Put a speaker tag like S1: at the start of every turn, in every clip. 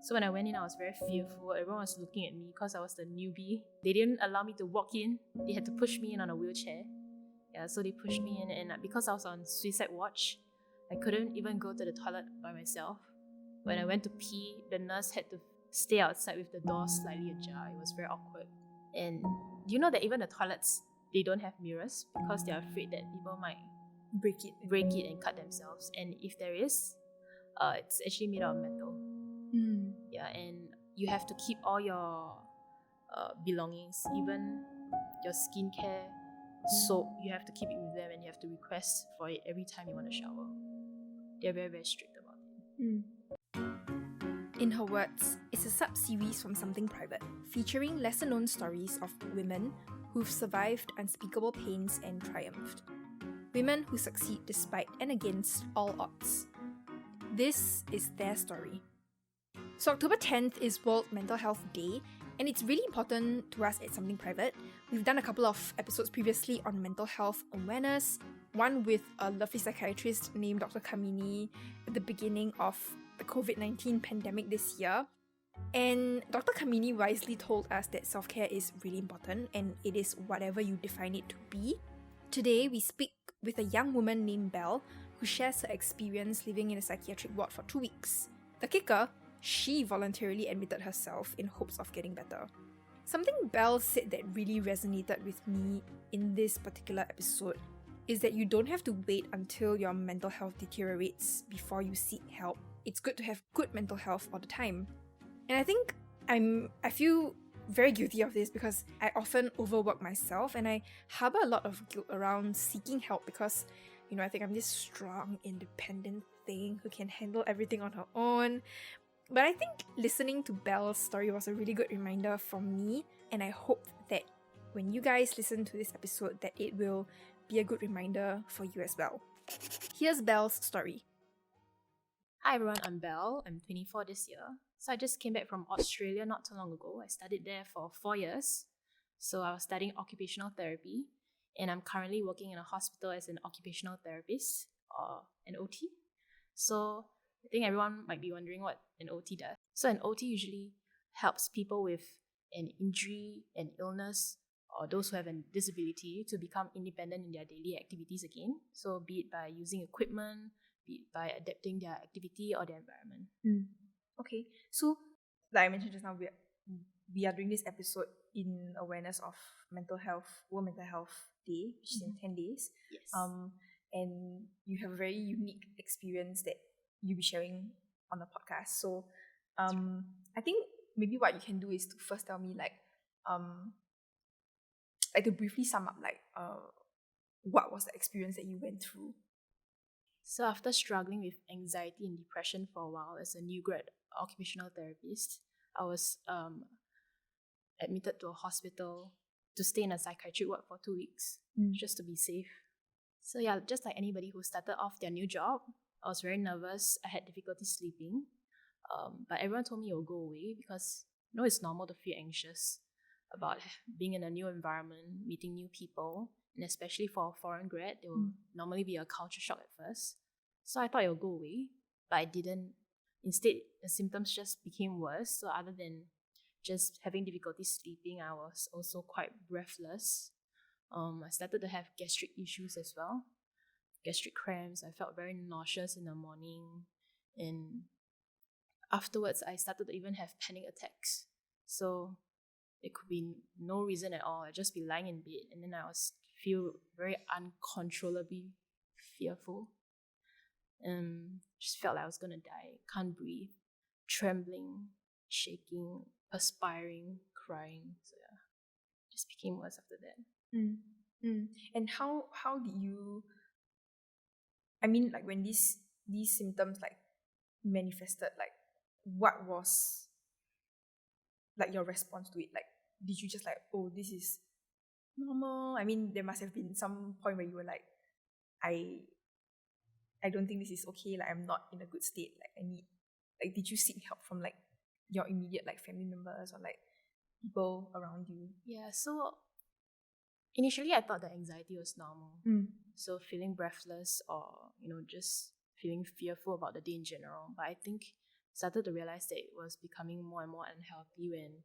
S1: So when I went in, I was very fearful. Everyone was looking at me because I was the newbie. They didn't allow me to walk in. They had to push me in on a wheelchair. Yeah, so they pushed me in, and because I was on suicide watch, I couldn't even go to the toilet by myself. When I went to pee, the nurse had to stay outside with the door slightly ajar. It was very awkward. And do you know that even the toilets, they don't have mirrors because they're afraid that people might break it and cut themselves. And if there is, it's actually made out of metal. Yeah, and you have to keep all your belongings, even your skincare, soap. You have to keep it with them, and you have to request for it every time you want to shower. They're very, very strict about it.
S2: In her words, it's a sub-series from Something Private, featuring lesser-known stories of women who've survived unspeakable pains and triumphed. Women who succeed despite and against all odds. This is their story. So October 10th is World Mental Health Day, and it's really important to us at Something Private. We've done a couple of episodes previously on mental health awareness, one with a lovely psychiatrist named Dr. Kamini at the beginning of the COVID-19 pandemic this year. And Dr. Kamini wisely told us that self-care is really important, and it is whatever you define it to be. Today, we speak with a young woman named Belle, who shares her experience living in a psychiatric ward for 2 weeks. The kicker, she voluntarily admitted herself in hopes of getting better. Something Belle said that really resonated with me in this particular episode is that you don't have to wait until your mental health deteriorates before you seek help. It's good to have good mental health all the time. And I think I feel very guilty of this because I often overwork myself and I harbor a lot of guilt around seeking help because, I think I'm this strong, independent thing who can handle everything on her own. But I think listening to Belle's story was a really good reminder for me, and I hope that when you guys listen to this episode that it will be a good reminder for you as well. Here's Belle's story.
S1: Hi everyone, I'm Belle. I'm 24 this year. So I just came back from Australia not too long ago. I studied there for 4 years. So I was studying occupational therapy, and I'm currently working in a hospital as an occupational therapist or an OT. So I think everyone might be wondering what an OT does. So an OT usually helps people with an injury, an illness, or those who have a disability to become independent in their daily activities again. So be it by using equipment, be it by adapting their activity or their environment.
S2: Okay, so like I mentioned just now, we are doing this episode in awareness of World Mental Health Day, which is in 10 days.
S1: Yes.
S2: And you have a very unique experience that you'll be sharing on the podcast. So I think maybe what you can do is to first tell me like to briefly sum up what was the experience that you went through.
S1: So after struggling with anxiety and depression for a while as a new grad occupational therapist, I was admitted to a hospital to stay in a psychiatric ward for 2 weeks just to be safe. So yeah, just like anybody who started off their new job, I was very nervous. I had difficulty sleeping, but everyone told me it will go away because it's normal to feel anxious about being in a new environment, meeting new people, and especially for a foreign grad, there will normally be a culture shock at first. So I thought it would go away, but it didn't. Instead, the symptoms just became worse. So other than just having difficulty sleeping, I was also quite breathless. I started to have gastric issues as well. Gastric cramps. I felt very nauseous in the morning, and afterwards I started to even have panic attacks. So it could be no reason at all. I'd just be lying in bed, and then I was feel very uncontrollably fearful. Just felt like I was gonna die. Can't breathe, trembling, shaking, perspiring, crying. So yeah, just became worse after that.
S2: And how did you? I mean, like when these symptoms like manifested, like what was like your response to it? Like, did you just like, oh, this is normal? I mean, there must have been some point where you were like, I don't think this is okay. Like, I'm not in a good state. Like, I need. Like, did you seek help from like your immediate like family members or like people around you?
S1: Yeah. So initially, I thought that anxiety was normal. So feeling breathless or just feeling fearful about the day in general. But I think started to realize that it was becoming more and more unhealthy when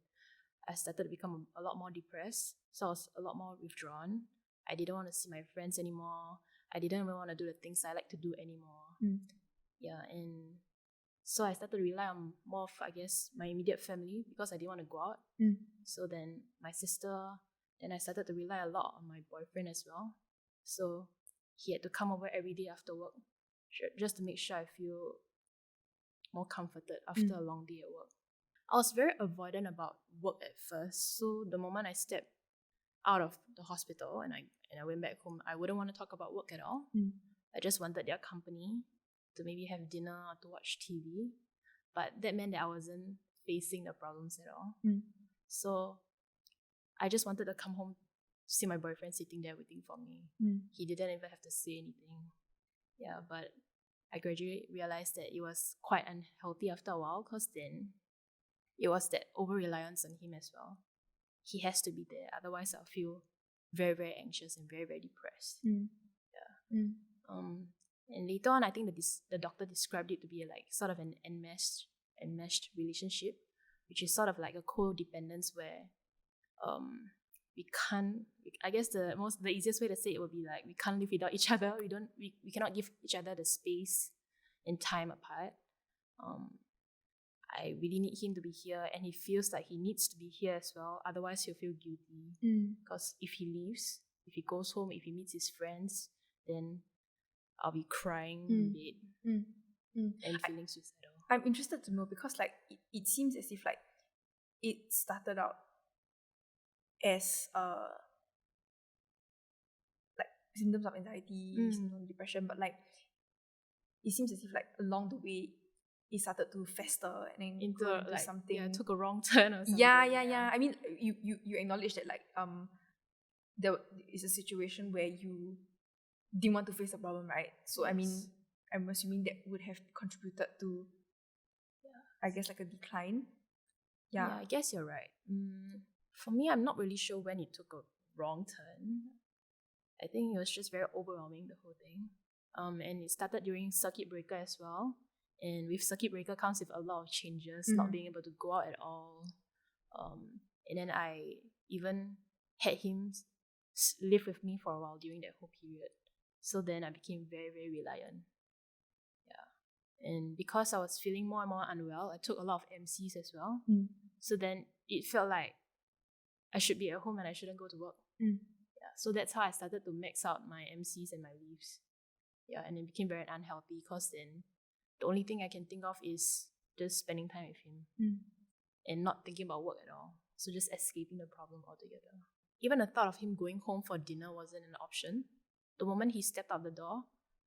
S1: I started to become a lot more depressed. So I was a lot more withdrawn. I didn't want to see my friends anymore. I didn't even want to do the things I like to do anymore. Yeah, and so I started to rely on more of, I guess, my immediate family because I didn't want to go out. So then my sister, then I started to rely a lot on my boyfriend as well. So he had to come over every day after work just to make sure I feel more comforted after a long day at work. I was very avoidant about work at first. So the moment I stepped out of the hospital and I went back home, I wouldn't want to talk about work at all. I just wanted their company to maybe have dinner or to watch TV. But that meant that I wasn't facing the problems at all. So I just wanted to come home to see my boyfriend sitting there waiting for me. He didn't even have to say anything. Yeah, but I gradually realized that it was quite unhealthy after a while because then it was that over-reliance on him as well. He has to be there, otherwise I'll feel very, very anxious and very, very depressed. And later on, I think the doctor described it to be like sort of an enmeshed relationship, which is sort of like a codependence where we can't. I guess the easiest way to say it would be like we can't live without each other. We cannot give each other the space and time apart. I really need him to be here, and he feels like he needs to be here as well. Otherwise, he'll feel guilty. Because if he leaves, if he goes home, if he meets his friends, then I'll be crying in bed and feeling suicidal.
S2: I'm interested to know because like it seems as if like it started out as like symptoms of anxiety, symptoms of depression, but like it seems as if like along the way it started to fester and then
S1: into like
S2: something.
S1: Yeah, took a wrong turn or something.
S2: Yeah. I mean, you acknowledge that like there is a situation where you didn't want to face the problem, right? So yes. I mean, I'm assuming that would have contributed to, I guess, like a decline.
S1: Yeah, I guess you're right. For me, I'm not really sure when it took a wrong turn. I think it was just very overwhelming, the whole thing. And it started during circuit breaker as well. And with circuit breaker comes with a lot of changes, not being able to go out at all. And then I even had him live with me for a while during that whole period. So then I became very, very reliant. Yeah. And because I was feeling more and more unwell, I took a lot of MCs as well. So then it felt like I should be at home and I shouldn't go to work. Yeah. So that's how I started to max out my MCs and my leaves. Yeah, and it became very unhealthy because then the only thing I can think of is just spending time with him and not thinking about work at all. So just escaping the problem altogether. Even the thought of him going home for dinner wasn't an option. The moment he stepped out the door,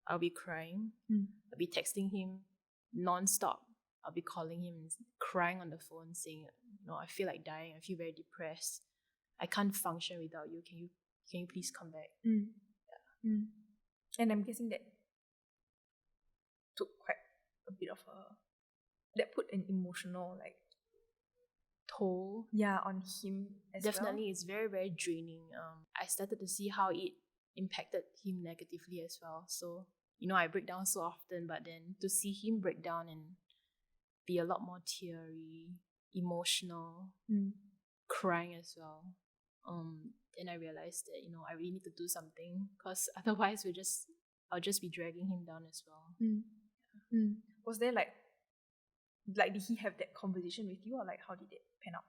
S1: I'll be crying. I'll be texting him non-stop. I'll be calling him and crying on the phone saying, I feel like dying. I feel very depressed. I can't function without you. Can you please come back? Yeah.
S2: And I'm guessing that took quite a bit of that put an emotional like
S1: toll
S2: on him as
S1: Definitely,
S2: well.
S1: It's very, very draining. I started to see how it impacted him negatively as well. So, I break down so often, but then to see him break down and be a lot more teary, emotional, crying as well. Then I realized that, I really need to do something because otherwise I'll just be dragging him down as well.
S2: Was there like did he have that conversation with you or like how did it pan out?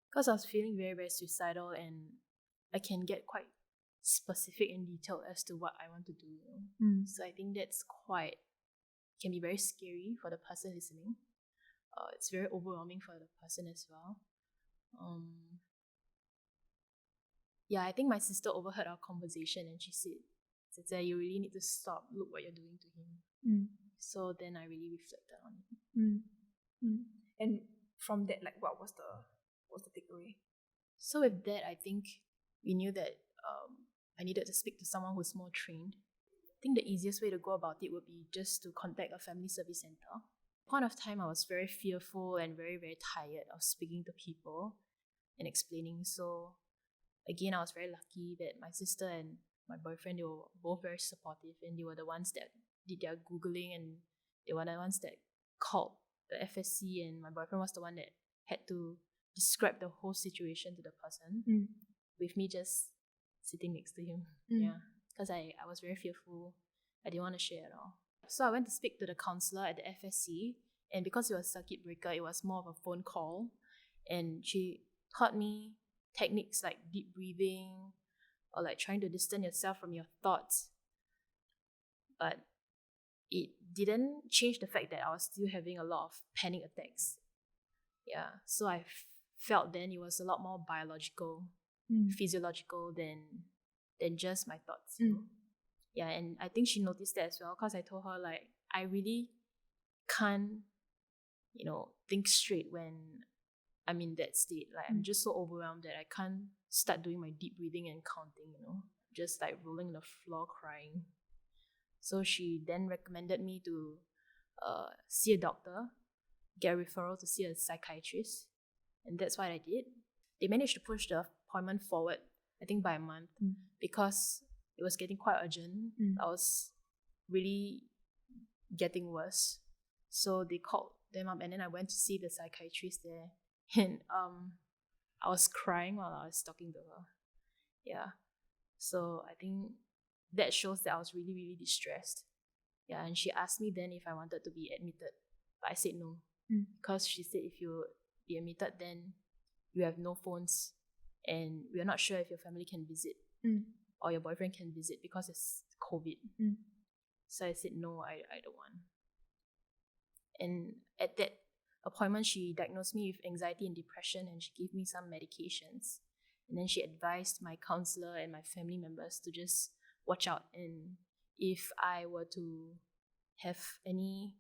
S1: Because I was feeling very, very suicidal and I can get quite specific and detailed as to what I want to do. So I think that's can be very scary for the person listening. It's very overwhelming for the person as well. I think my sister overheard our conversation and she said, you really need to stop. Look what you're doing to him. So then I really reflected on it.
S2: And from that, like, what was the takeaway?
S1: So with that, I think we knew that I needed to speak to someone who's more trained. I think the easiest way to go about it would be just to contact a family service center. At the point of time, I was very fearful and very, very tired of speaking to people and explaining. So again, I was very lucky that my sister and my boyfriend, they were both very supportive and they were the ones that did their Googling and they were the ones that called the FSC, and my boyfriend was the one that had to describe the whole situation to the person, with me just sitting next to him. Yeah, because I was very fearful. I didn't want to share at all. So I went to speak to the counselor at the FSC, and because it was circuit breaker, it was more of a phone call, and she taught me techniques like deep breathing or like trying to distance yourself from your thoughts. But it didn't change the fact that I was still having a lot of panic attacks. Yeah, so I felt then it was a lot more biological, physiological than just my thoughts. You know? Yeah, and I think she noticed that as well, because I told her, like, I really can't, think straight when I'm in that state. Like, I'm just so overwhelmed that I can't start doing my deep breathing and counting, just like rolling on the floor crying. So she then recommended me to see a doctor, get a referral to see a psychiatrist, and that's what I did. They managed to push the appointment forward, I think by a month, because it was getting quite urgent. I was really getting worse. So they called them up, and then I went to see the psychiatrist there, and I was crying while I was talking to her. Yeah. So I think that shows that I was really, really distressed. Yeah, and she asked me then if I wanted to be admitted, but I said no, because she said if you be admitted, then you have no phones, and we are not sure if your family can visit or your boyfriend can visit because it's COVID. So I said no, I don't want. And at that appointment, she diagnosed me with anxiety and depression, and she gave me some medications. And then she advised my counselor and my family members to just watch out, and if I were to have any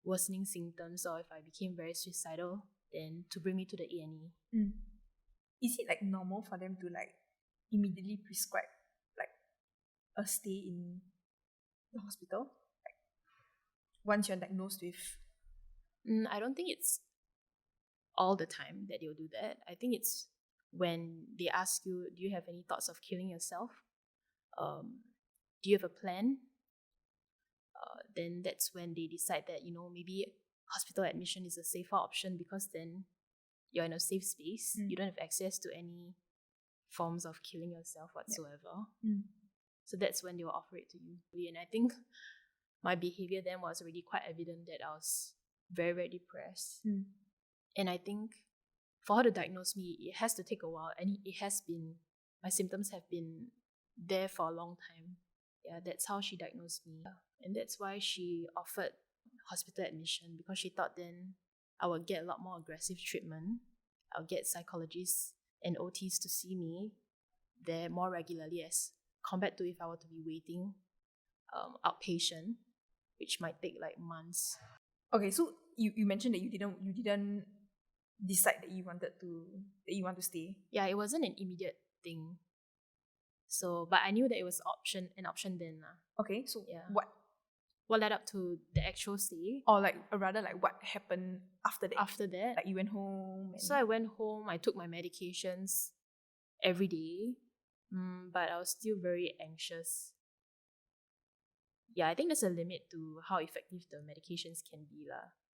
S1: worsening symptoms, or if I became very suicidal, then to bring me to the A&E.
S2: Is it like normal for them to like immediately prescribe like a stay in the hospital, like once you're diagnosed with?
S1: I don't think it's all the time that they'll do that. I think it's when they ask you, do you have any thoughts of killing yourself? Do you have a plan? Then that's when they decide that, maybe hospital admission is a safer option, because then you're in a safe space. You don't have access to any forms of killing yourself whatsoever. So that's when they will offer it to you. And I think my behavior then was already quite evident that I was very, very depressed. And I think for her to diagnose me, it has to take a while, and my symptoms have been there for a long time. Yeah, that's how she diagnosed me. And that's why she offered hospital admission, because she thought then I would get a lot more aggressive treatment. I'll get psychologists and OTs to see me there more regularly, as compared to if I were to be waiting outpatient, which might take like months.
S2: Okay, so you mentioned that you didn't decide that you want to stay.
S1: Yeah, it wasn't an immediate thing. So, but I knew that it was an option then.
S2: Okay, so
S1: yeah.
S2: What
S1: led up to the actual stay?
S2: Or rather what happened after that?
S1: After that,
S2: like you went home.
S1: So I went home. I took my medications every day, but I was still very anxious. Yeah, I think there's a limit to how effective the medications can be,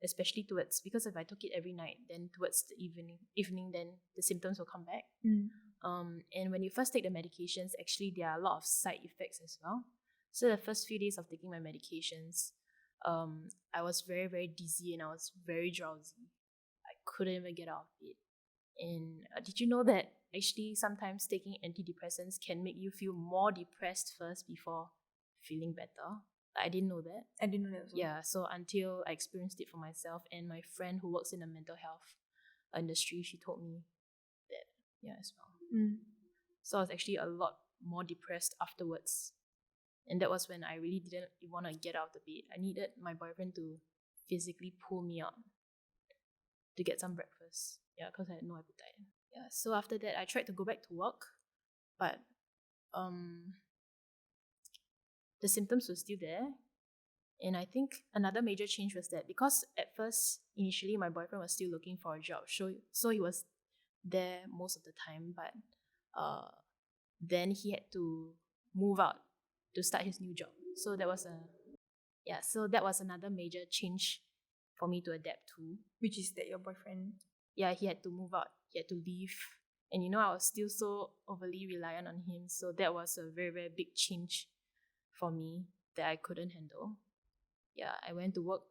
S1: especially because if I took it every night, then towards the evening, then the symptoms will come back. And when you first take the medications, actually there are a lot of side effects as well. So the first few days of taking my medications, I was very, very dizzy, and I was very drowsy. I couldn't even get out of bed. And did you know that actually sometimes taking antidepressants can make you feel more depressed first before feeling better? I didn't know that.
S2: I didn't know that as well.
S1: Yeah, so until I experienced it for myself, and my friend who works in the mental health industry, she told me that, as well. So I was actually a lot more depressed afterwards. And that was when I really didn't want to get out of the bed. I needed my boyfriend to physically pull me up to get some breakfast. Yeah, because I had no appetite. Yeah, so after that, I tried to go back to work, but the symptoms were still there. And I think another major change was that, because at first, initially, my boyfriend was still looking for a job, so he was there most of the time, but then he had to move out to start his new job. So that was another major change for me to adapt to.
S2: Which is that your boyfriend?
S1: Yeah, he had to move out. He had to leave. And I was still so overly reliant on him. So that was a very, very big change for me that I couldn't handle. Yeah, I went to work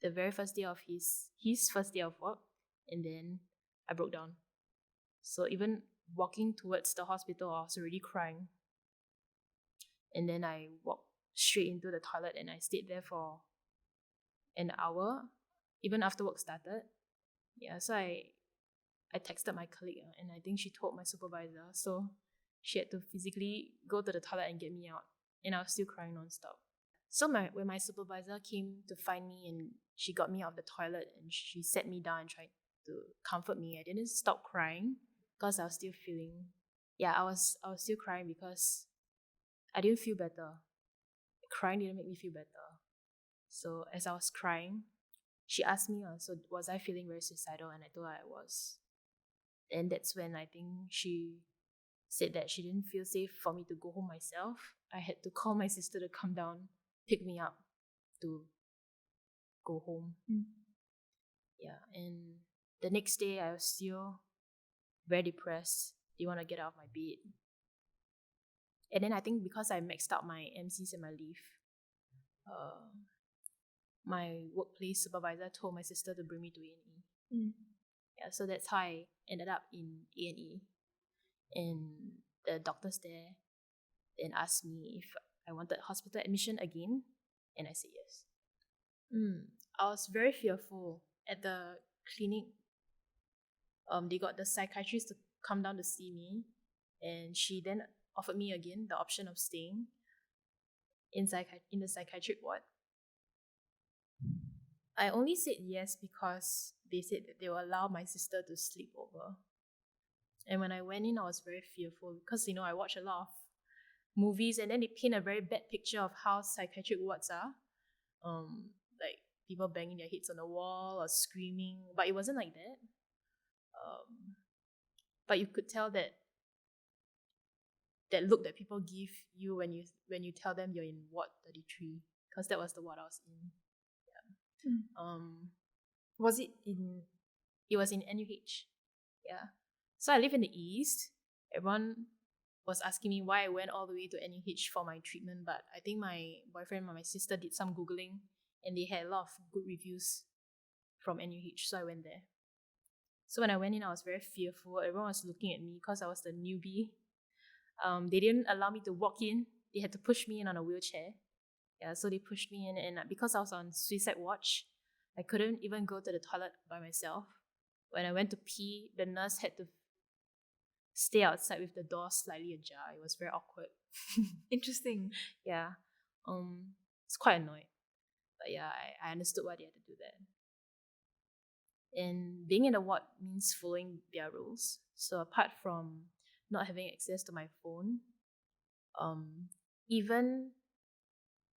S1: the very first day of his first day of work, and then I broke down. So even walking towards the hospital, I was already crying. And then I walked straight into the toilet and I stayed there for an hour, even after work started. Yeah, so I texted my colleague and I think she told my supervisor. So she had to physically go to the toilet and get me out. And I was still crying nonstop. So when my supervisor came to find me and she got me out of the toilet and she sat me down and tried to comfort me, I didn't stop crying because I was still feeling, I was still crying because I didn't feel better. Crying didn't make me feel better. So as I was crying, she asked me, so was I feeling very suicidal? And I told her I was. And that's when I think she said that she didn't feel safe for me to go home myself. I had to call my sister to come down, pick me up to go home. Yeah, and the next day I was still very depressed. Didn't want to get out of my bed. And then I think because I maxed out my MCs and my leave, my workplace supervisor told my sister to bring me to A&E. Yeah, so that's how I ended up in A&E. And the doctors there then asked me if I wanted hospital admission again, and I said yes. I was very fearful at the clinic. They got the psychiatrist to come down to see me, and she then offered me again the option of staying in the psychiatric ward. I only said yes because they said that they will allow my sister to sleep over. And when I went in, I was very fearful because, I watch a lot of movies and then they paint a very bad picture of how psychiatric wards are. Like people banging their heads on the wall or screaming, but it wasn't like that. But you could tell that look that people give you when you tell them you're in Ward 33, because that was the ward I was in.
S2: Was it in?
S1: It was in NUH. Yeah. So I live in the East. Everyone was asking me why I went all the way to NUH for my treatment, but I think my boyfriend and my sister did some Googling and they had a lot of good reviews from NUH, so I went there. So when I went in, I was very fearful. Everyone was looking at me because I was the newbie. They didn't allow me to walk in. They had to push me in on a wheelchair. Yeah, so they pushed me in, and because I was on suicide watch, I couldn't even go to the toilet by myself. When I went to pee, the nurse had to stay outside with the door slightly ajar. It was very awkward.
S2: Interesting.
S1: Yeah. It's quite annoying. But yeah, I understood why they had to do that. And being in the ward means following their rules. So apart from not having access to my phone, even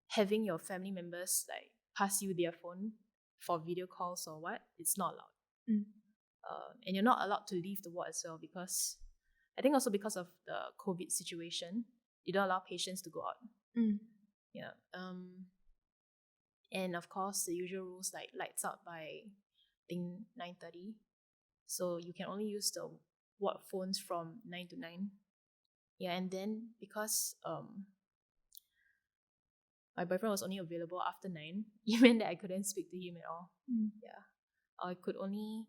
S1: having your family members like pass you their phone for video calls or what, it's not allowed. And you're not allowed to leave the ward as well, because I think also because of the COVID situation, you don't allow patients to go out. Yeah. And of course, the usual rules like lights out by I think 9:30. So you can only use the ward phones from 9 to 9. Yeah, and then because my boyfriend was only available after 9, it meant that I couldn't speak to him at all. Yeah. I could only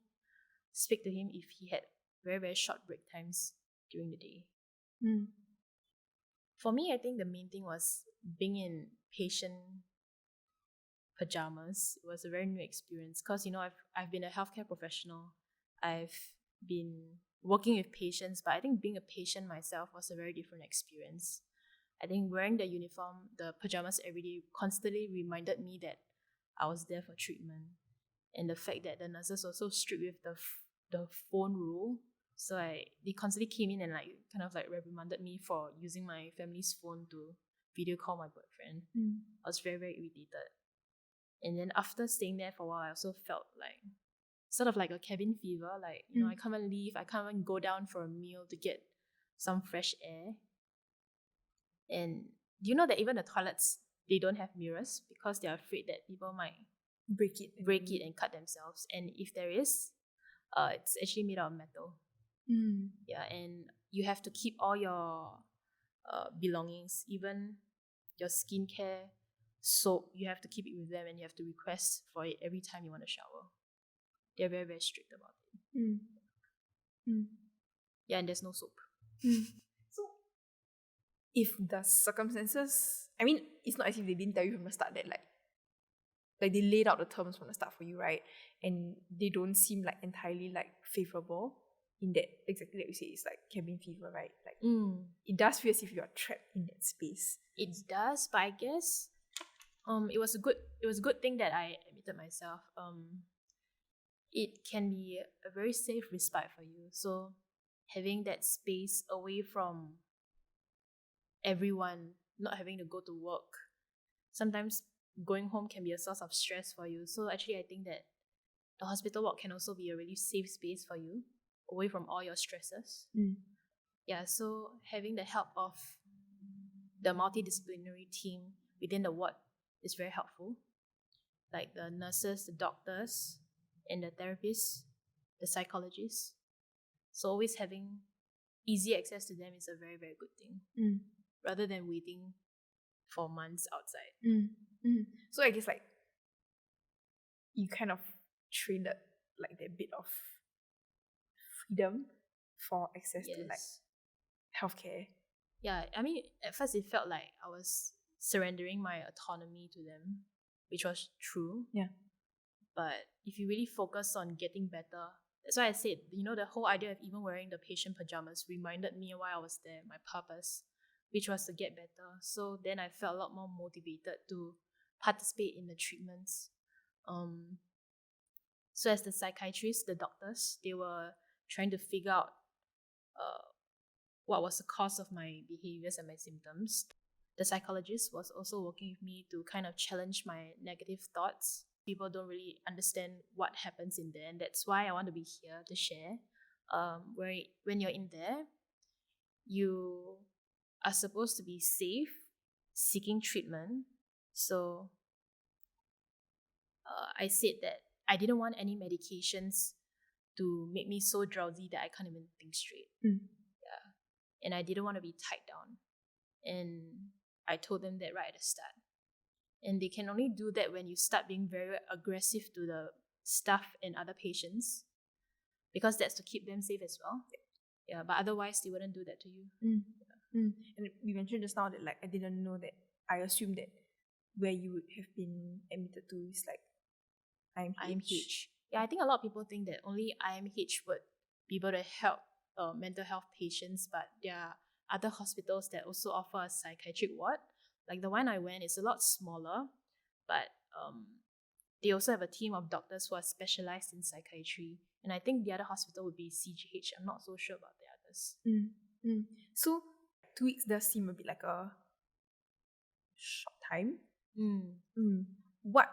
S1: speak to him if he had very, very short break times during the day. For me, I think the main thing was being in patient pajamas. It was a very new experience because, I've been a healthcare professional. I've been working with patients, but I think being a patient myself was a very different experience. I think wearing the uniform, the pajamas every day constantly reminded me that I was there for treatment. And the fact that the nurses were so strict with the phone rule. So they constantly came in and kind of reprimanded me for using my family's phone to video call my boyfriend. I was very, very irritated. And then after staying there for a while, I also felt sort of like a cabin fever. I can't even leave. I can't even go down for a meal to get some fresh air. And do you know that even the toilets, they don't have mirrors because they're afraid that people might
S2: break it.
S1: and cut themselves. And if there is, it's actually made out of metal. Yeah, and you have to keep all your belongings, even your skincare, soap. You have to keep it with them, and you have to request for it every time you want to shower. They're very, very strict about it. Yeah, and there's no soap.
S2: So, if the circumstances, I mean, it's not as if they didn't tell you from the start that like they laid out the terms from the start for you, right? And they don't seem like entirely like favorable in that, exactly like you say, it's like cabin fever, right? Like it does feel as if you are trapped in that space.
S1: It does, but I guess it was a good thing that I admitted myself. It can be a very safe respite for you. So having that space away from everyone, not having to go to work, sometimes going home can be a source of stress for you. So actually, I think that the hospital ward can also be a really safe space for you, away from all your stresses. Yeah, so having the help of the multidisciplinary team within the ward is very helpful. Like the nurses, the doctors, and the therapists, the psychologists. So always having easy access to them is a very, very good thing, rather than waiting for months outside.
S2: So I guess like you kind of traded like that bit of freedom for access to like healthcare.
S1: Yeah, I mean, at first it felt like I was surrendering my autonomy to them, which was true.
S2: Yeah.
S1: But if you really focus on getting better, that's why I said, the whole idea of even wearing the patient pajamas reminded me why I was there, my purpose, which was to get better. So then I felt a lot more motivated to participate in the treatments. So as the psychiatrists, the doctors, they were trying to figure out what was the cause of my behaviors and my symptoms. The psychologist was also working with me to kind of challenge my negative thoughts. People don't really understand what happens in there, and that's why I want to be here to share. When you're in there, you are supposed to be safe, seeking treatment. So I said that I didn't want any medications to make me so drowsy that I can't even think straight. Yeah, and I didn't want to be tied down. And I told them that right at the start. And they can only do that when you start being very aggressive to the staff and other patients, because that's to keep them safe as well. Yeah, but otherwise they wouldn't do that to you.
S2: And we mentioned just now that like I didn't know that. I assumed that where you would have been admitted to is like IMH.
S1: Yeah, I think a lot of people think that only IMH would be able to help mental health patients, but there are other hospitals that also offer a psychiatric ward. Like the one I went is a lot smaller, but they also have a team of doctors who are specialized in psychiatry. And I think the other hospital would be CGH. I'm not so sure about the others.
S2: So 2 weeks does seem a bit like a short time. What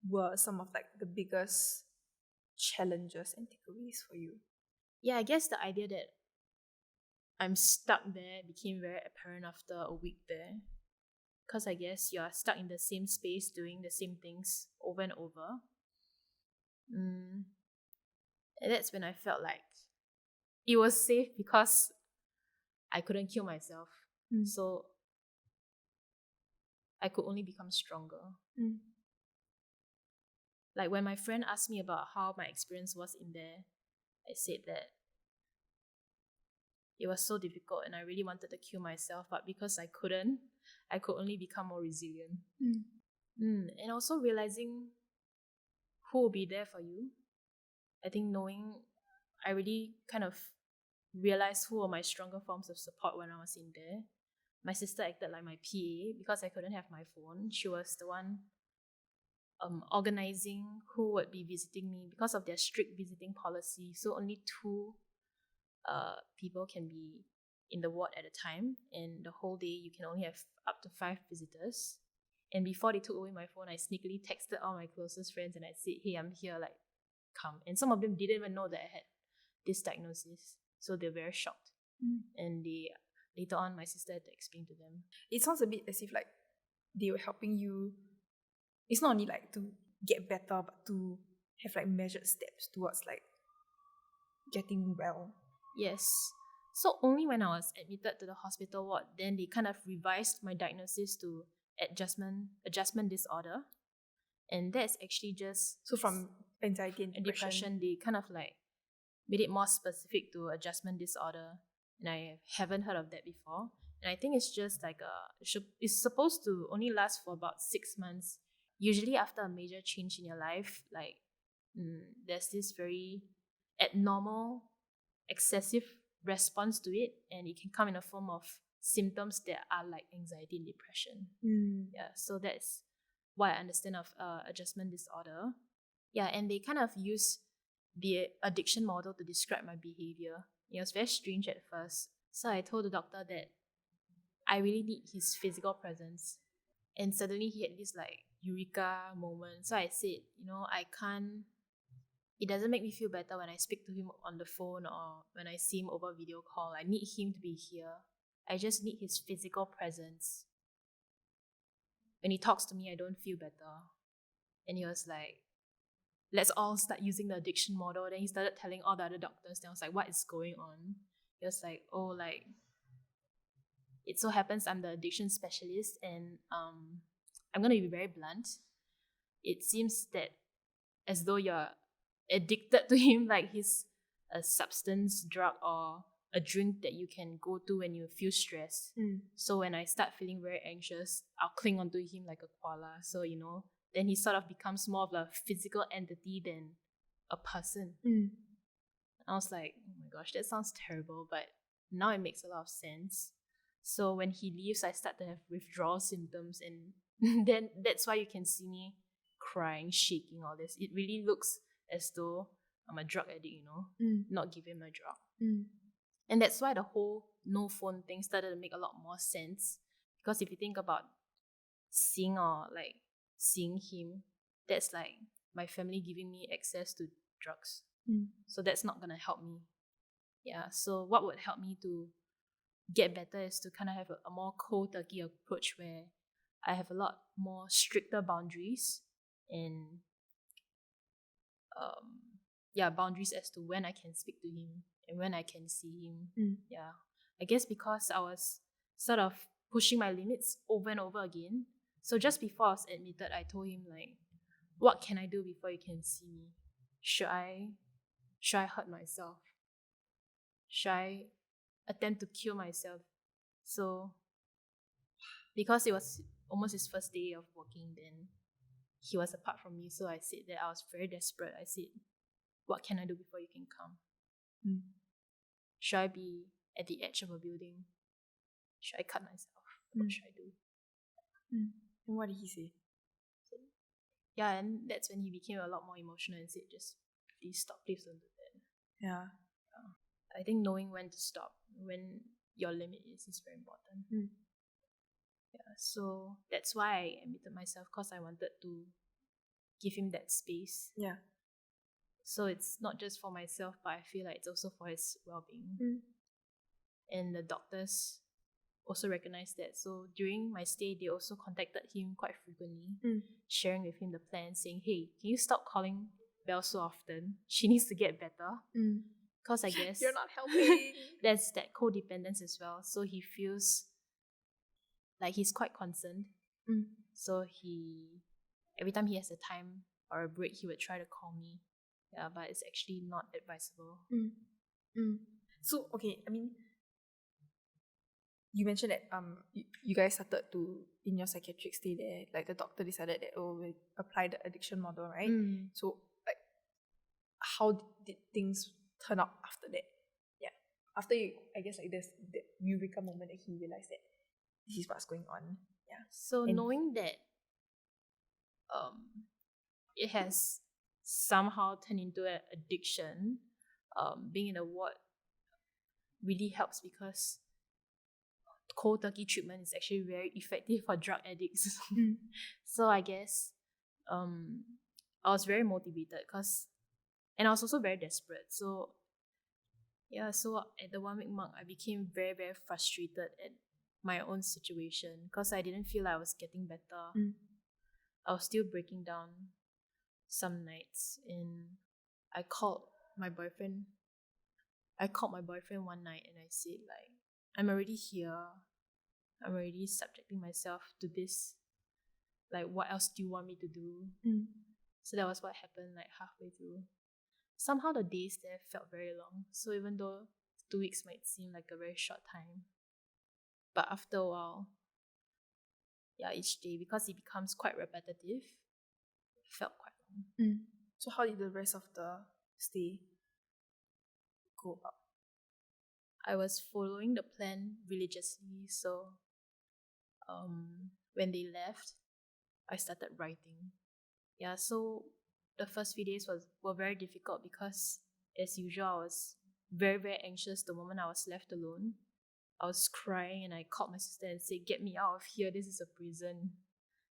S2: were some of like the biggest challenges and takeaways for you?
S1: Yeah, I guess the idea that I'm stuck there became very apparent after a week there. Because I guess you're stuck in the same space doing the same things over and over. And that's when I felt like it was safe because I couldn't kill myself. So I could only become stronger. Like when my friend asked me about how my experience was in there, I said that it was so difficult and I really wanted to kill myself, but because I couldn't, I could only become more resilient. And also realizing who will be there for you. I think I really kind of realized who were my stronger forms of support when I was in there. My sister acted like my PA because I couldn't have my phone. She was the one organizing who would be visiting me because of their strict visiting policy. So only 2 people can be in the ward at a time, and the whole day you can only have up to 5 visitors. And before they took away my phone, I sneakily texted all my closest friends and I said, hey, I'm here, like, come. And some of them didn't even know that I had this diagnosis, so they're very shocked. And later on, my sister had to explain to them.
S2: It sounds a bit as if like they were helping you. It's not only like to get better, but to have like measured steps towards like getting well.
S1: Yes. So only when I was admitted to the hospital ward, then they kind of revised my diagnosis to adjustment disorder. And that's actually just
S2: So from anxiety and depression.
S1: they kind of like made it more specific to adjustment disorder. And I haven't heard of that before. And I think it's just like it's supposed to only last for about 6 months. Usually after a major change in your life, like there's this very abnormal, excessive response to it, and it can come in a form of symptoms that are like anxiety and depression. Yeah, so that's what I understand of adjustment disorder. Yeah, and they kind of use the addiction model to describe my behavior. It was very strange at first. So I told the doctor that I really need his physical presence. And suddenly he had this like eureka moment. So I said, I can't, it doesn't make me feel better when I speak to him on the phone or when I see him over video call. I need him to be here. I just need his physical presence. When he talks to me, I don't feel better. And he was like, let's all start using the addiction model. Then he started telling all the other doctors. Then I was like, what is going on? He was like, oh, like, it so happens I'm the addiction specialist, and I'm going to be very blunt. It seems that as though you're addicted to him, like he's a substance, drug, or a drink that you can go to when you feel stressed. So when I start feeling very anxious, I'll cling onto him like a koala. So, then he sort of becomes more of a physical entity than a person. I was like, oh my gosh, that sounds terrible, but now it makes a lot of sense. So when he leaves, I start to have withdrawal symptoms, and then that's why you can see me crying, shaking, all this. It really looks as though I'm a drug addict, not giving my drug. And that's why the whole no phone thing started to make a lot more sense. Because if you think about seeing him, that's like my family giving me access to drugs. So that's not going to help me. Yeah, so what would help me to get better is to kind of have a more cold turkey approach where I have a lot more stricter boundaries and boundaries as to when I can speak to him and when I can see him. Yeah, I guess because I was sort of pushing my limits over and over again. So just before I was admitted, I told him like, what can I do before you can see me? Should I hurt myself? Should I attempt to kill myself? So because it was almost his first day of working, then he was apart from me. So I said that I was very desperate. I said, what can I do before you can come? Should I be at the edge of a building? Should I cut myself? What should I do?
S2: And what did he say?
S1: Yeah, and that's when he became a lot more emotional and said, just please stop, please don't do that.
S2: Yeah.
S1: I think knowing when to stop, when your limit is very important. Yeah, so that's why I admitted myself, because I wanted to give him that space.
S2: Yeah.
S1: So it's not just for myself, but I feel like it's also for his well-being. And the doctors also recognized that. So during my stay, they also contacted him quite frequently, sharing with him the plan, saying, hey, can you stop calling Belle so often? She needs to get better. Because I guess
S2: you're not helping.
S1: There's that codependence as well. So he feels like he's quite concerned. So every time he has a time or a break, he would try to call me. Yeah, but it's actually not advisable.
S2: So, okay, I mean, you mentioned that you guys started to, in your psychiatric stay there, like the doctor decided that, we'll apply the addiction model, right? So, like, how did things turn out after that? Yeah. After I guess like there's that eureka moment that he realized that this is what's going on. Yeah.
S1: So knowing that it has somehow turned into an addiction, being in a ward really helps, because cold turkey treatment is actually very effective for drug addicts. So I guess I was very motivated, and I was also very desperate. So yeah, so at the 1 week mark, I became very, very frustrated at my own situation, because I didn't feel like I was getting better. I was still breaking down. some nights, and I called my boyfriend. One night and I said like, I'm already here. I'm already subjecting myself to this. Like, what else do you want me to do? So that was what happened like halfway through. Somehow the days there felt very long. So even though 2 weeks might seem like a very short time, but after a while, yeah, each day, because it becomes quite repetitive, it felt quite long.
S2: So how did the rest of the stay go up?
S1: I was following the plan religiously, so when they left, I started writing. Yeah, so the first few days were very difficult because, as usual, I was very, very anxious the moment I was left alone. I was crying and I called my sister and said, "Get me out of here, this is a prison."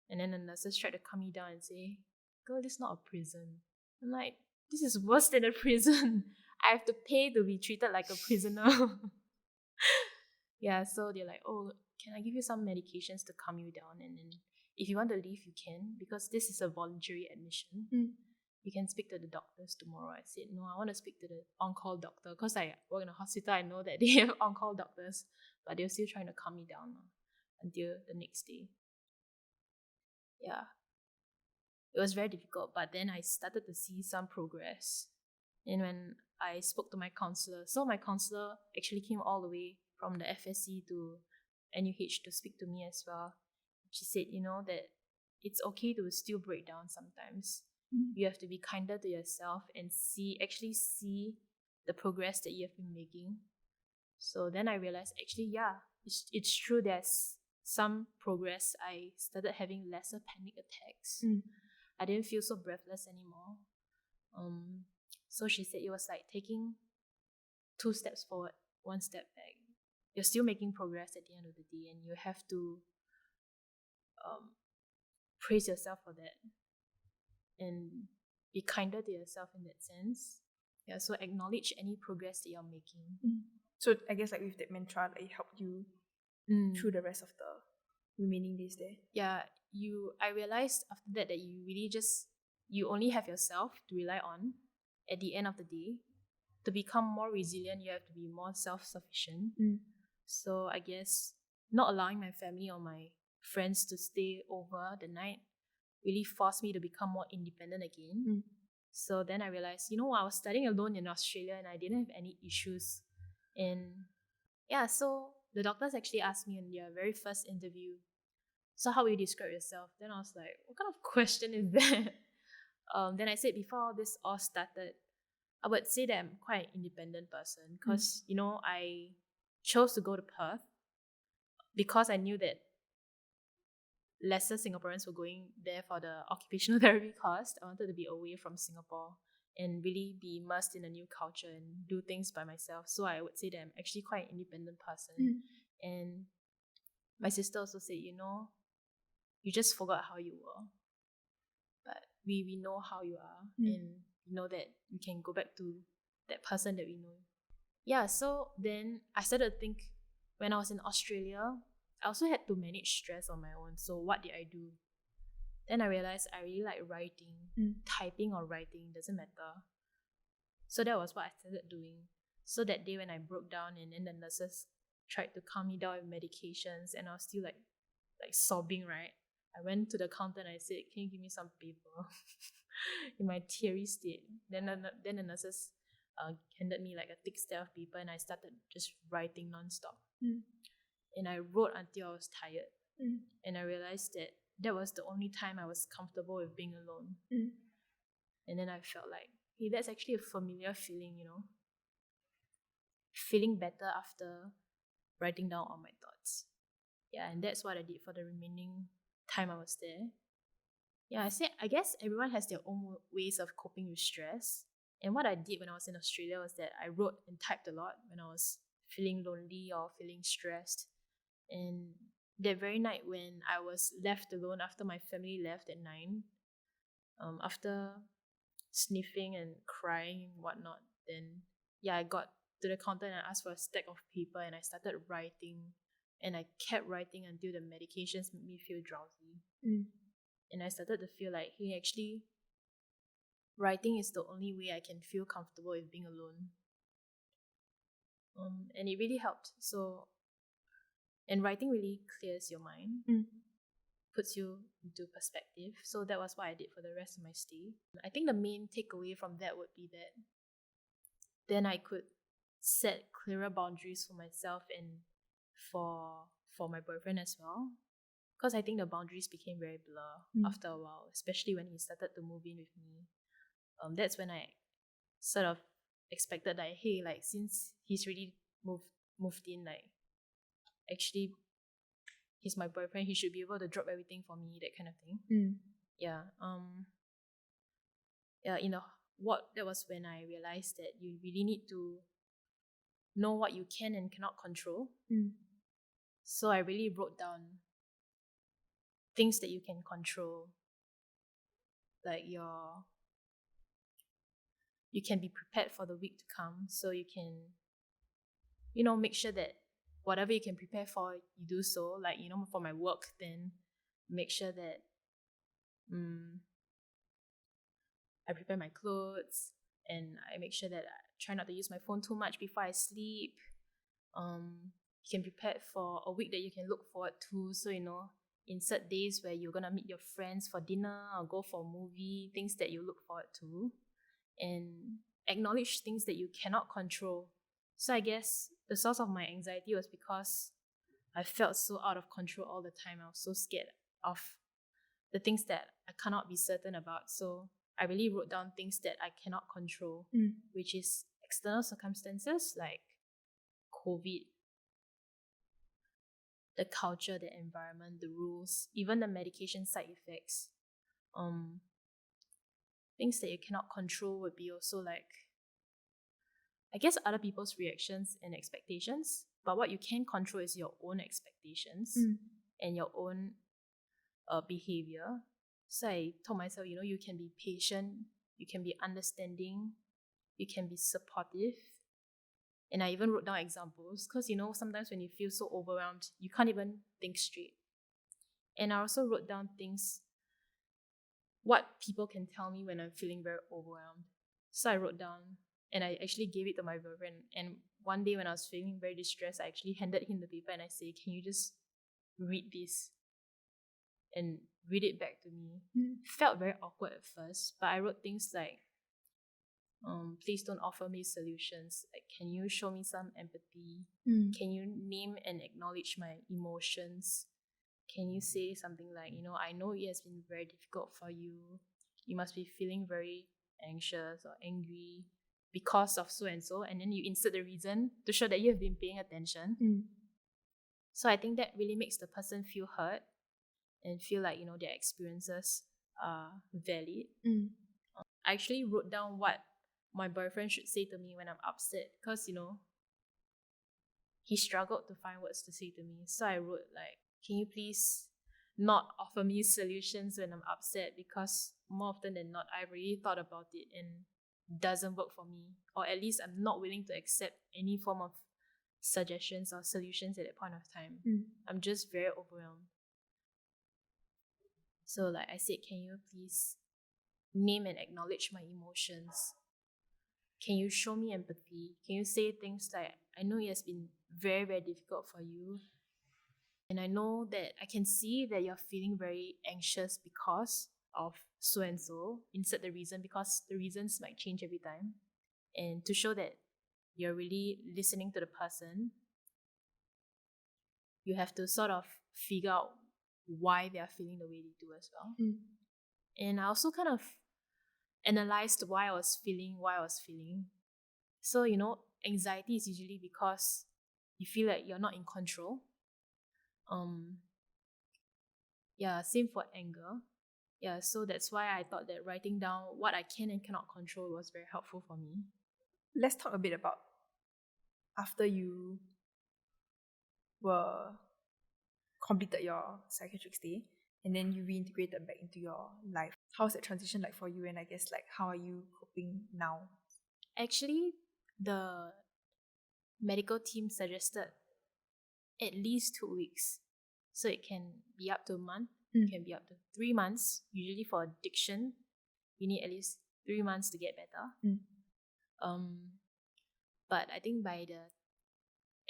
S1: And then the nurses tried to calm me down and say, "Girl, this is not a prison." I'm like, "This is worse than a prison. I have to pay to be treated like a prisoner." Yeah, so they're like, "Oh, can I give you some medications to calm you down? And then if you want to leave, you can, because this is a voluntary admission. You can speak to the doctors tomorrow." I said, "No, I want to speak to the on-call doctor, because I work in a hospital. I know that they have on-call doctors." But they were still trying to calm me down until the next day. Yeah. It was very difficult, but then I started to see some progress. And when I spoke to my counselor, so my counselor actually came all the way from the FSC to NUH to speak to me as well. She said, that it's okay to still break down sometimes. You have to be kinder to yourself and actually see the progress that you have been making. So then I realized, actually, yeah, it's true, there's some progress. I started having lesser panic attacks. I didn't feel so breathless anymore. So she said it was like taking 2 steps forward, 1 step back. You're still making progress at the end of the day, and you have to praise yourself for that and be kinder to yourself in that sense. Yeah, so acknowledge any progress that you're making.
S2: So I guess like with that mantra, like, it helped you through the rest of the remaining days there.
S1: Yeah, I realized after that you really you only have yourself to rely on at the end of the day. To become more resilient, you have to be more self-sufficient. So I guess not allowing my family or my friends to stay over the night really forced me to become more independent again. So then I realized, I was studying alone in Australia and I didn't have any issues. And yeah, so the doctors actually asked me in their very first interview, "So how will you describe yourself?" Then I was like, what kind of question is that? Then I said, before this all started, I would say that I'm quite an independent person because, I chose to go to Perth because I knew that lesser Singaporeans were going there for the occupational therapy course. I wanted to be away from Singapore and really be immersed in a new culture and do things by myself. So I would say that I'm actually quite an independent person. And my sister also said, you just forgot how you were. But we know how you are, and we know that we can go back to that person that we know. Yeah, so then I started to think, when I was in Australia, I also had to manage stress on my own. So what did I do? Then I realized I really like writing. Typing or writing, doesn't matter. So that was what I started doing. So that day when I broke down and then the nurses tried to calm me down with medications and I was still like sobbing, right? I went to the counter and I said, "Can you give me some paper?" in my teary state. Then the nurses handed me like a thick stack of paper and I started just writing non-stop. And I wrote until I was tired. And I realized that was the only time I was comfortable with being alone. And then I felt like, hey, that's actually a familiar feeling, Feeling better after writing down all my thoughts. Yeah, and that's what I did for the remaining time I was there. Yeah, I guess everyone has their own ways of coping with stress. And what I did when I was in Australia was that I wrote and typed a lot when I was feeling lonely or feeling stressed. And that very night when I was left alone after my family left at 9, after sniffing and crying and whatnot, then yeah, I got to the counter and I asked for a stack of paper and I started writing. And I kept writing until the medications made me feel drowsy. And I started to feel like, hey, actually, writing is the only way I can feel comfortable with being alone. And it really helped. So, and writing really clears your mind, puts you into perspective. So that was what I did for the rest of my stay. I think the main takeaway from that would be that then I could set clearer boundaries for myself and for my boyfriend as well. Because I think the boundaries became very blur after a while, especially when he started to move in with me. That's when I sort of expected that, hey, like, since he's really moved in, like, actually he's my boyfriend, he should be able to drop everything for me, that kind of thing. Yeah. That was when I realized that you really need to know what you can and cannot control. So I really wrote down things that you can control, like you can be prepared for the week to come, so you can, make sure that whatever you can prepare for, you do so. Like, for my work, then make sure that I prepare my clothes, and I make sure that I try not to use my phone too much before I sleep. You can prepare for a week that you can look forward to. So, insert days where you're gonna meet your friends for dinner or go for a movie, things that you look forward to, and acknowledge things that you cannot control. So I guess the source of my anxiety was because I felt so out of control all the time. I was so scared of the things that I cannot be certain about. So I really wrote down things that I cannot control, which is external circumstances like COVID, the culture, the environment, the rules, even the medication side effects. Things that you cannot control would be also like, I guess, other people's reactions and expectations. But what you can control is your own expectations and your own behavior. So I told myself, you can be patient, you can be understanding, you can be supportive. And I even wrote down examples because, sometimes when you feel so overwhelmed, you can't even think straight. And I also wrote down things, what people can tell me when I'm feeling very overwhelmed. So I wrote down, and I actually gave it to my boyfriend. And one day when I was feeling very distressed, I actually handed him the paper and I said, can you just read this and read it back to me? Felt very awkward at first, but I wrote things like, please don't offer me solutions. Like, can you show me some empathy? Can you name and acknowledge my emotions? Can you say something like, I know it has been very difficult for you. You must be feeling very anxious or angry because of so and so. And then you insert the reason to show that you have been paying attention. So I think that really makes the person feel heard and feel like, their experiences are valid. I actually wrote down what my boyfriend should say to me when I'm upset because, he struggled to find words to say to me. So I wrote like, can you please not offer me solutions when I'm upset, because more often than not, I've really thought about it and doesn't work for me, or at least I'm not willing to accept any form of suggestions or solutions at that point of time. I'm just very overwhelmed. So like I said, can you please name and acknowledge my emotions? Can you show me empathy? Can you say things like, I know it has been very, very difficult for you, and I know that I can see that you're feeling very anxious because of so and so. Insert the reason, because the reasons might change every time. And to show that you're really listening to the person, you have to sort of figure out why they are feeling the way they do as well. And I also kind of analyzed why I was feeling. So, anxiety is usually because you feel like you're not in control. Same for anger. So that's why I thought that writing down what I can and cannot control was very helpful for me.
S2: Let's talk a bit about after you were completed your psychiatric stay and then you reintegrated back into your life. How's that transition like for you, and I guess like how are you coping now?
S1: Actually, the medical team suggested at least 2 weeks. So it can be up to a month, it can be up to 3 months. Usually for addiction, you need at least 3 months to get better. But I think by the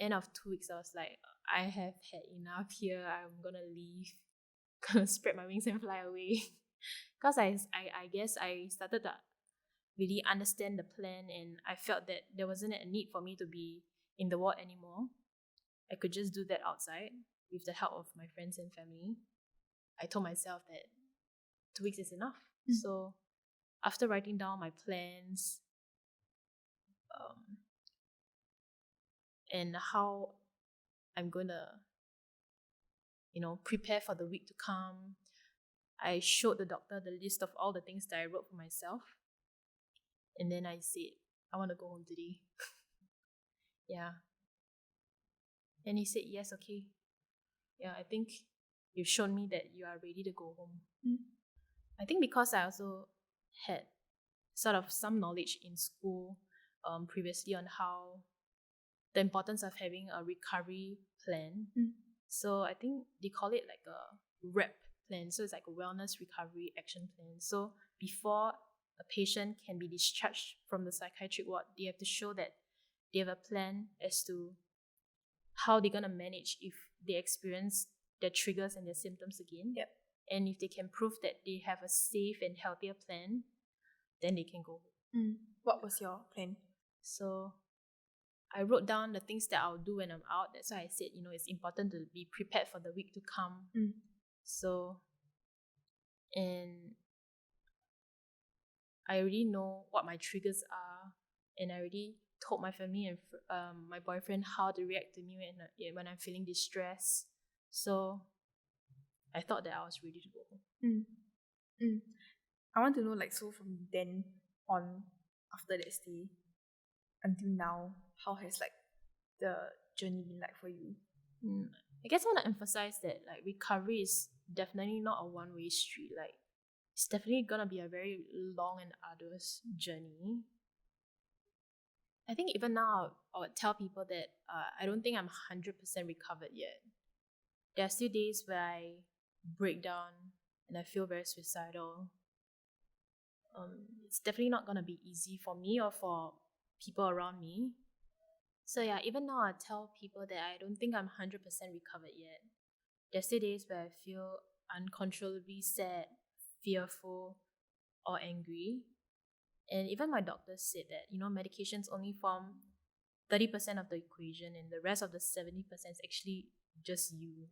S1: end of 2 weeks, I was like, I have had enough here. I'm gonna leave, gonna spread my wings and fly away. Because I guess I started to really understand the plan, and I felt that there wasn't a need for me to be in the ward anymore. I could just do that outside with the help of my friends and family. I told myself that 2 weeks is enough. So after writing down my plans, and how I'm gonna, prepare for the week to come, I showed the doctor the list of all the things that I wrote for myself. And then I said, I want to go home today. Yeah. And he said, yes, okay. Yeah, I think you've shown me that you are ready to go home. I think because I also had sort of some knowledge in school previously on how the importance of having a recovery plan. So I think they call it like a REP plan. So it's like a wellness recovery action plan. So before a patient can be discharged from the psychiatric ward, they have to show that they have a plan as to how they're going to manage if they experience their triggers and their symptoms again.
S2: Yep.
S1: And if they can prove that they have a safe and healthier plan, then they can go home.
S2: What was your plan?
S1: So I wrote down the things that I'll do when I'm out. That's why I said, it's important to be prepared for the week to come. So, and I already know what my triggers are, and I already told my family and my boyfriend how to react to me when I'm feeling distressed. So I thought that I was ready to go home.
S2: I want to know, so from then on, after that stay until now, how has the journey been like for you?
S1: I guess I want to emphasize that recovery is definitely not a one-way street. It's definitely gonna be a very long and arduous journey. I think even now I would tell people that I don't think I'm 100% recovered yet. There are still days where I break down and I feel very suicidal. It's definitely not gonna be easy for me or for people around me. So yeah, even now I tell people that I don't think I'm 100% recovered yet. There's still days where I feel uncontrollably sad, fearful, or angry. And even my doctor said that, medications only form 30% of the equation, and the rest of the 70% is actually just you.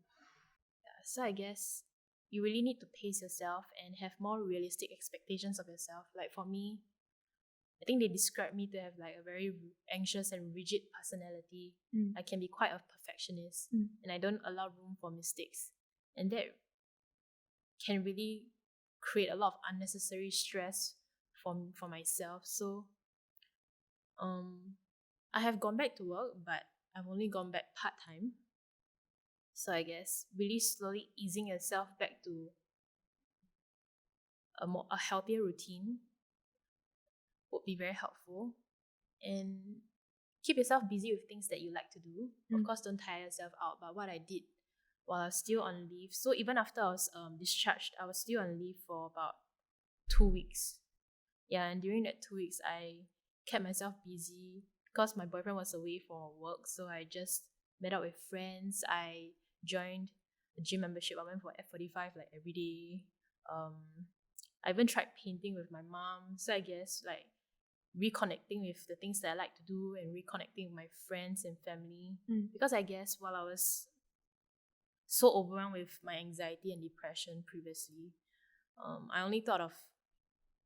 S1: Yeah, so I guess you really need to pace yourself and have more realistic expectations of yourself. Like for me, I think they describe me to have a very anxious and rigid personality. I can be quite a perfectionist, and I don't allow room for mistakes. And that can really create a lot of unnecessary stress for myself. So I have gone back to work, but I've only gone back part-time. So I guess really slowly easing yourself back to a healthier routine would be very helpful. And keep yourself busy with things that you like to do. Of course, don't tire yourself out. But what I did while I was still on leave, so even after I was discharged, I was still on leave for about 2 weeks. Yeah, and during that 2 weeks, I kept myself busy because my boyfriend was away for work. So I just met up with friends. I joined a gym membership. I went for F45 every day. I even tried painting with my mom. So I guess reconnecting with the things that I like to do and reconnecting with my friends and family. Because I guess while I was so overwhelmed with my anxiety and depression previously, I only thought of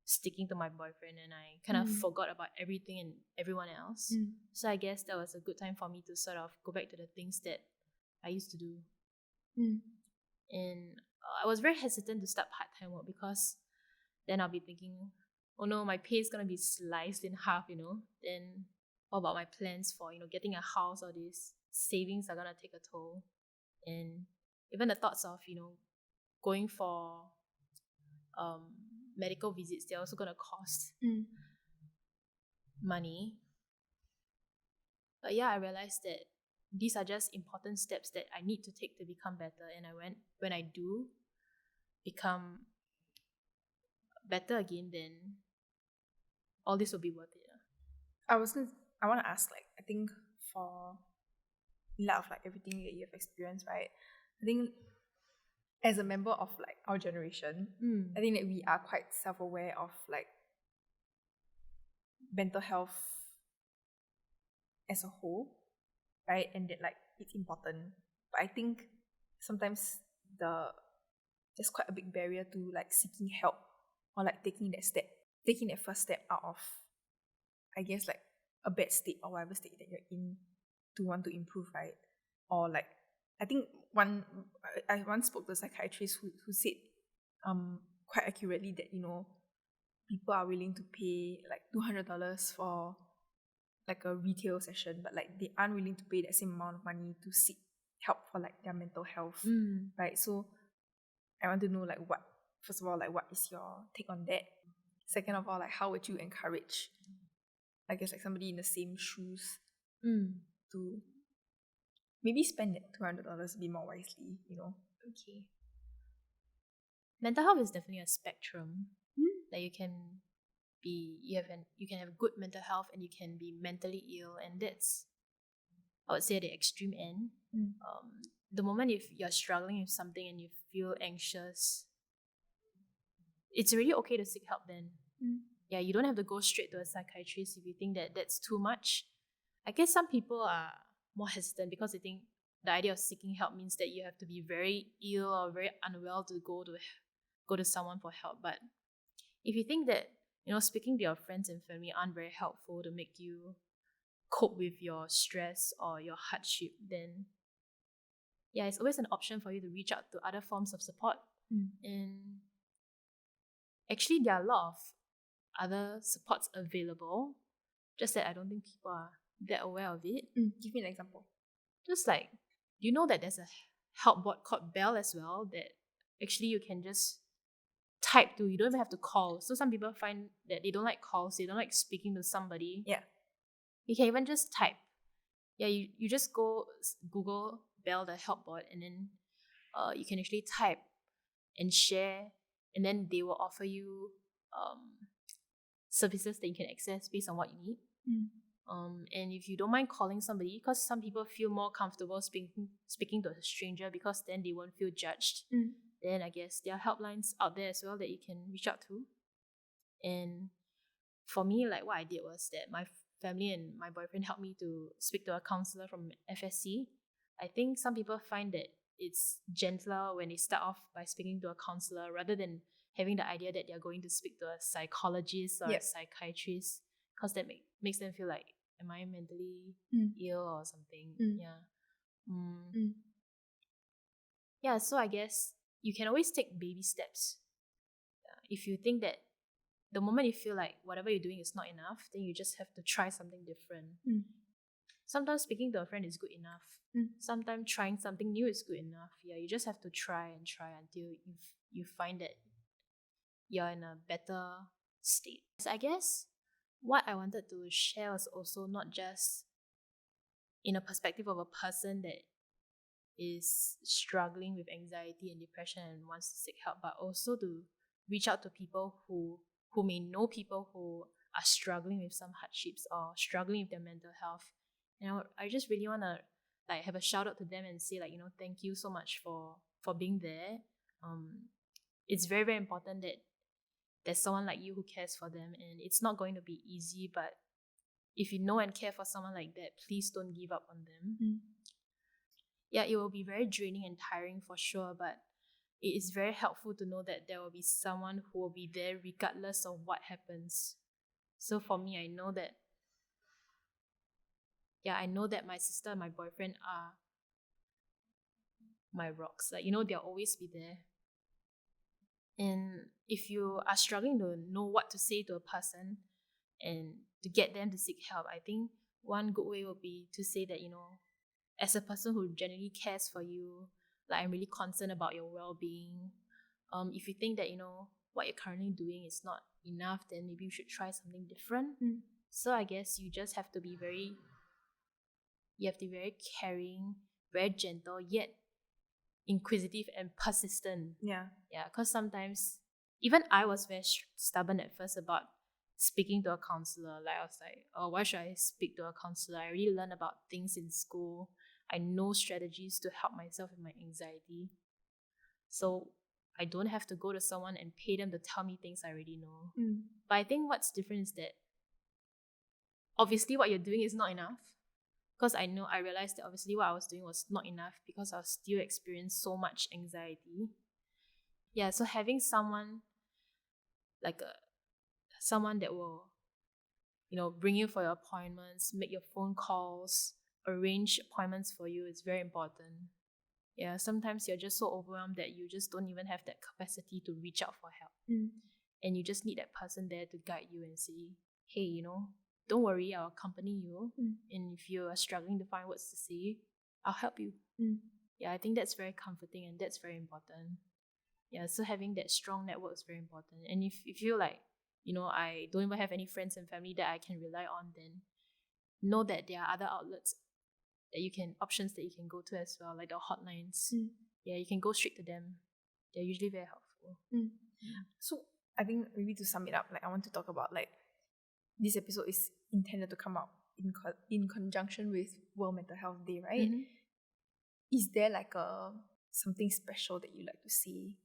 S1: sticking to my boyfriend, and I kind of forgot about everything and everyone else. So I guess that was a good time for me to sort of go back to the things that I used to do. And I was very hesitant to start part-time work because then I'll be thinking, oh no, my pay is going to be sliced in half, Then what about my plans for, getting a house? Or these savings are going to take a toll. And even the thoughts of, going for medical visits, they're also going to cost money. But yeah, I realized that these are just important steps that I need to take to become better. And when I do become better again, then all this will be worth it.
S2: I want to ask, like, I think for in light of like everything that you have experienced, right? I think as a member of like our generation, I think that we are quite self-aware of like mental health as a whole, right? And that like it's important. But I think sometimes there's quite a big barrier to like seeking help or like taking that first step out of, I guess, like a bad state or whatever state that you're in to want to improve, right? Or like, I think I once spoke to a psychiatrist who said quite accurately that, you know, people are willing to pay like $200 for like a retail session, but like they aren't willing to pay that same amount of money to seek help for like their mental health, right? So I want to know like first of all, like what is your take on that? Second of all, like how would you encourage, I guess, like somebody in the same shoes to maybe spend that $200 a bit more wisely, you know?
S1: Okay. Mental health is definitely a spectrum that you can have good mental health and you can be mentally ill, and that's, I would say, the extreme end. The moment if you're struggling with something and you feel anxious, it's really okay to seek help then. Yeah, you don't have to go straight to a psychiatrist if you think that that's too much. I guess some people are more hesitant because they think the idea of seeking help means that you have to be very ill or very unwell to go to someone for help. But if you think that, you know, speaking to your friends and family aren't very helpful to make you cope with your stress or your hardship, then yeah, it's always an option for you to reach out to other forms of support. And actually, there are a lot of other supports available, just that I don't think people are that aware of it.
S2: Give me an example.
S1: Just like, do you know that there's a help bot called Belle as well, that actually you can just type to, you don't even have to call. So some people find that they don't like calls, they don't like speaking to somebody.
S2: Yeah.
S1: You can even just type. Yeah, you just go Google Belle, the help bot, and then you can actually type and share, and then they will offer you services that you can access based on what you need. And if you don't mind calling somebody, because some people feel more comfortable speaking to a stranger because then they won't feel judged, then I guess there are helplines out there as well that you can reach out to. And for me, like what I did was that my family and my boyfriend helped me to speak to a counselor from FSC. I think some people find that it's gentler when they start off by speaking to a counselor rather than having the idea that they're going to speak to a psychologist or a psychiatrist, because that makes them feel like, am I mentally ill or something? Yeah, so I guess you can always take baby steps. If you think that the moment you feel like whatever you're doing is not enough, then you just have to try something different. Sometimes speaking to a friend is good enough. Sometimes trying something new is good enough. Yeah, you just have to try and try until you find that you're in a better state. So I guess what I wanted to share was also not just in a perspective of a person that is struggling with anxiety and depression and wants to seek help, but also to reach out to people who may know people who are struggling with some hardships or struggling with their mental health. And I just really want to like have a shout out to them and say, like, you know, thank you so much for being there. It's very, very important that there's someone like you who cares for them, and it's not going to be easy, but if you know and care for someone like that, please don't give up on them. Yeah, it will be very draining and tiring for sure, but it is very helpful to know that there will be someone who will be there regardless of what happens. So for me, I know that my sister and my boyfriend are my rocks. Like, you know, they'll always be there. And if you are struggling to know what to say to a person and to get them to seek help, I think one good way would be to say that, you know, as a person who genuinely cares for you, like, I'm really concerned about your well-being. If you think that, you know, what you're currently doing is not enough, then maybe you should try something different. So I guess you just have to be very caring, very gentle, yet inquisitive and persistent. Yeah, because sometimes even I was very stubborn at first about speaking to a counselor. Like I was like, oh, why should I speak to a counselor? I already learned about things in school. I know strategies to help myself with my anxiety. So I don't have to go to someone and pay them to tell me things I already know. But I think what's different is that obviously what you're doing is not enough. Because I realized that obviously what I was doing was not enough because I was still experiencing so much anxiety. Yeah, so having someone someone that will, bring you for your appointments, make your phone calls, arrange appointments for you is very important. Yeah, sometimes you're just so overwhelmed that you just don't even have that capacity to reach out for help. And you just need that person there to guide you and say, hey, don't worry, I'll accompany you. And if you are struggling to find words to say, I'll help you. Yeah, I think that's very comforting and that's very important. Yeah, so having that strong network is very important. And if you feel like, I don't even have any friends and family that I can rely on, then know that there are other outlets options that you can go to as well, like the hotlines. Yeah, you can go straight to them. They're usually very helpful.
S2: So I think maybe to sum it up, I want to talk about this episode is intended to come out in conjunction with World Mental Health Day, right? Is there something special that you like to see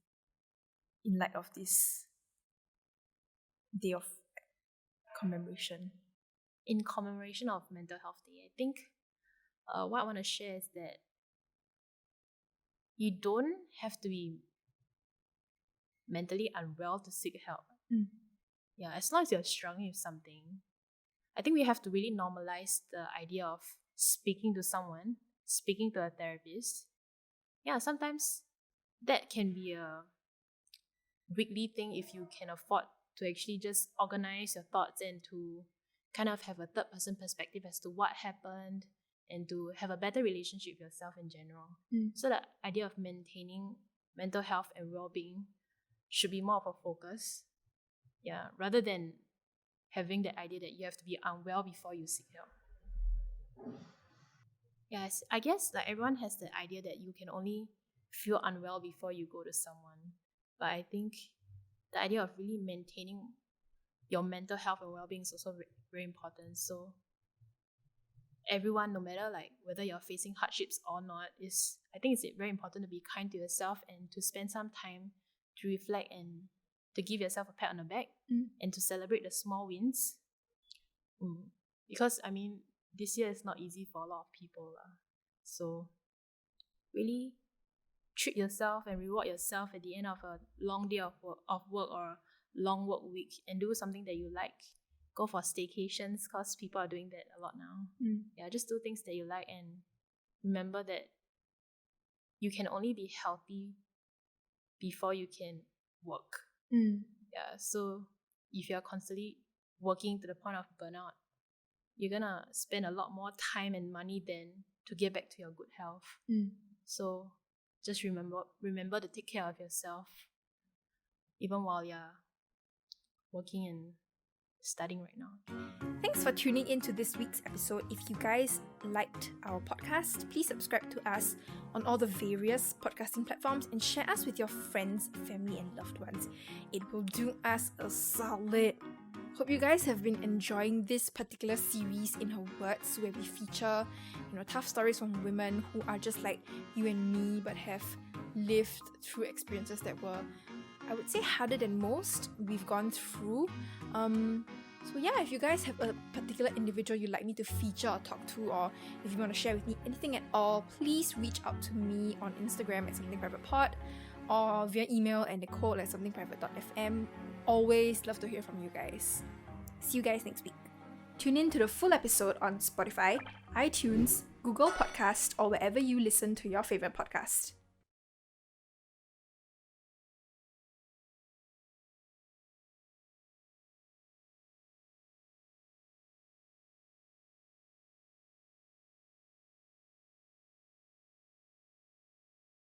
S2: in light of this day of commemoration?
S1: In commemoration of Mental Health Day, I think what I want to share is that you don't have to be mentally unwell to seek help. Yeah, as long as you're struggling with something, I think we have to really normalize the idea of speaking to someone, speaking to a therapist. Yeah, sometimes that can be a weekly thing if you can afford to actually just organize your thoughts and to kind of have a third person perspective as to what happened and to have a better relationship with yourself in general. So the idea of maintaining mental health and well-being should be more of a focus. Yeah, rather than having the idea that you have to be unwell before you seek help. Yes, I guess everyone has the idea that you can only feel unwell before you go to someone. But I think the idea of really maintaining your mental health and well-being is also very important. So everyone, no matter whether you're facing hardships or not, I think it's very important to be kind to yourself and to spend some time to reflect and to give yourself a pat on the back and to celebrate the small wins. Because this year is not easy for a lot of people. So really treat yourself and reward yourself at the end of a long day of work or a long work week and do something that you like. Go for staycations because people are doing that a lot now. Yeah, just do things that you like and remember that you can only be healthy before you can work. Yeah, so if you're constantly working to the point of burnout, you're gonna spend a lot more time and money than to get back to your good health. So just remember to take care of yourself even while you're working and studying right now.
S2: Thanks for tuning in to this week's episode. If you guys liked our podcast, please subscribe to us on all the various podcasting platforms and share us with your friends, family, and loved ones. It will do us a solid. Hope you guys have been enjoying this particular series, In Her Words, where we feature, tough stories from women who are just like you and me, but have lived through experiences that were, I would say, harder than most we've gone through. So yeah, if you guys have a particular individual you'd like me to feature or talk to, or if you want to share with me anything at all, please reach out to me on Instagram at somethingprivatepod or via email at Nicole at somethingprivate.fm. Always love to hear from you guys. See you guys next week. Tune in to the full episode on Spotify, iTunes, Google Podcast, or wherever you listen to your favorite podcast.